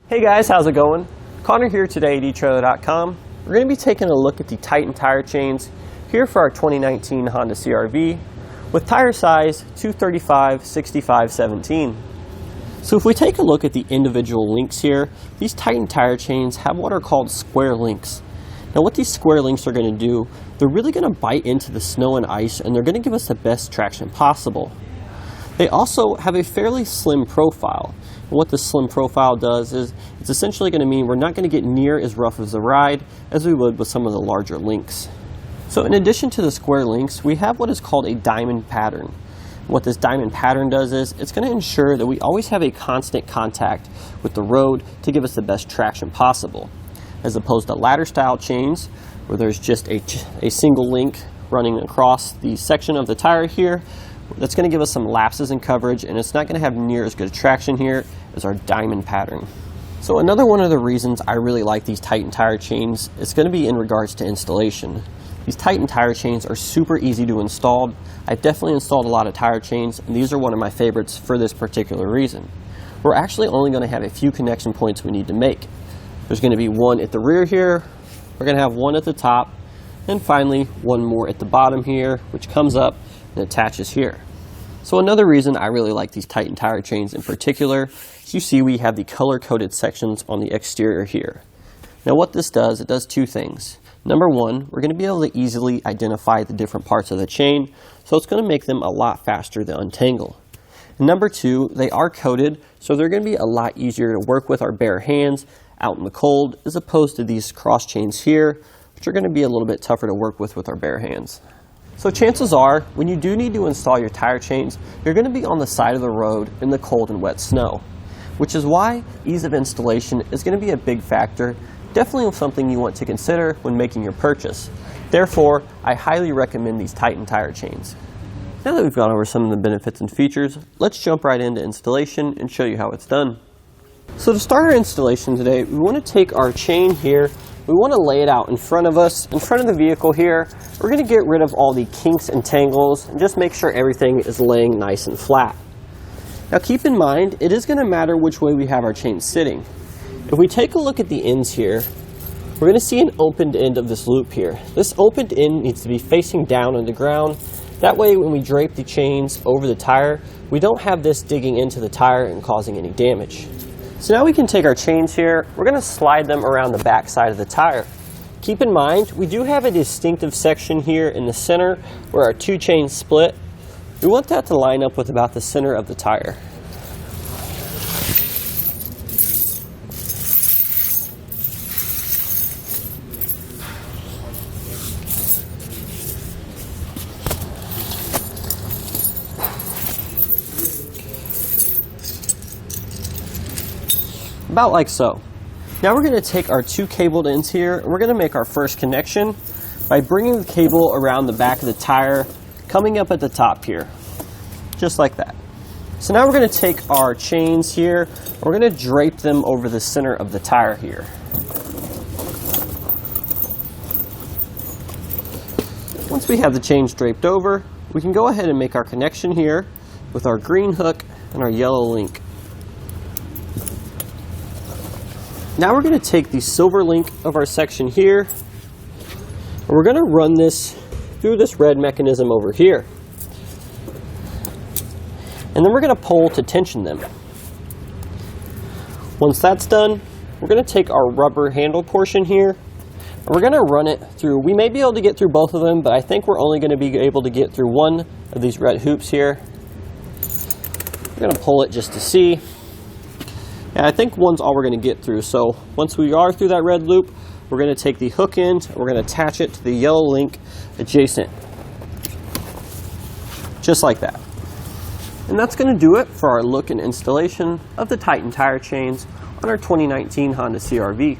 Hey guys, how's it going? Connor here today at etrailer.com. We're going to be taking a look at the Titan tire chains here for our 2019 Honda CRV with tire size 235/65/17. So if we take a look at the individual links here, these Titan tire chains have what are called square links. Now what these square links are going to do, they're really going to bite into the snow and ice, and they're going to give us the best traction possible. They also have a fairly slim profile. What this slim profile does is it's essentially going to mean we're not going to get near as rough as a ride as we would with some of the larger links. So in addition to the square links, we have what is called a diamond pattern. What this diamond pattern does is it's going to ensure that we always have a constant contact with the road to give us the best traction possible, as opposed to ladder style chains where there's just a single link running across the section of the tire here. That's going to give us some lapses in coverage, and it's not going to have near as good traction here as our diamond pattern. So another one of the reasons I really like these Titan tire chains is going to be in regards to installation. These Titan tire chains are super easy to install. I've definitely installed a lot of tire chains, and these are one of my favorites for this particular reason. We're actually only going to have a few connection points we need to make. There's going to be one at the rear here, we're going to have one at the top, and finally one more at the bottom here, which comes up and attaches here. So another reason I really like these Titan tire chains in particular is you see we have the color-coded sections on the exterior here. Now what this does, it does two things. Number one, we're going to be able to easily identify the different parts of the chain, so it's going to make them a lot faster to untangle. And number two, they are coated, so they're going to be a lot easier to work with our bare hands out in the cold, as opposed to these cross chains here, which are going to be a little bit tougher to work with our bare hands. So chances are, when you do need to install your tire chains, you're going to be on the side of the road in the cold and wet snow, which is why ease of installation is going to be a big factor, definitely something you want to consider when making your purchase. Therefore, I highly recommend these Titan tire chains. Now that we've gone over some of the benefits and features, let's jump right into installation and show you how it's done. So to start our installation today, we want to take our chain here. We want to lay it out in front of us, in front of the vehicle here. We're going to get rid of all the kinks and tangles and just make sure everything is laying nice and flat. Now keep in mind, it is going to matter which way we have our chain sitting. If we take a look at the ends here, we're going to see an opened end of this loop here. This opened end needs to be facing down on the ground. That way when we drape the chains over the tire, we don't have this digging into the tire and causing any damage. So now we can take our chains here, we're going to slide them around the back side of the tire. Keep in mind, we do have a distinctive section here in the center where our two chains split. We want that to line up with about the center of the tire. About like so. Now we're going to take our two cabled ends here, and we're going to make our first connection by bringing the cable around the back of the tire, coming up at the top here, just like that. So now we're going to take our chains here, we're going to drape them over the center of the tire here. Once we have the chains draped over, we can go ahead and make our connection here with our green hook and our yellow link. Now we're going to take the silver link of our section here, and we're going to run this through this red mechanism over here. And then we're going to pull to tension them. Once that's done, we're going to take our rubber handle portion here, and we're going to run it through. We may be able to get through both of them, but I think we're only going to be able to get through one of these red hoops here. We're going to pull it just to see. And I think one's all we're going to get through. So once we are through that red loop, we're going to take the hook end, and we're going to attach it to the yellow link adjacent. Just like that. And that's going to do it for our look and installation of the Titan tire chains on our 2019 Honda CRV.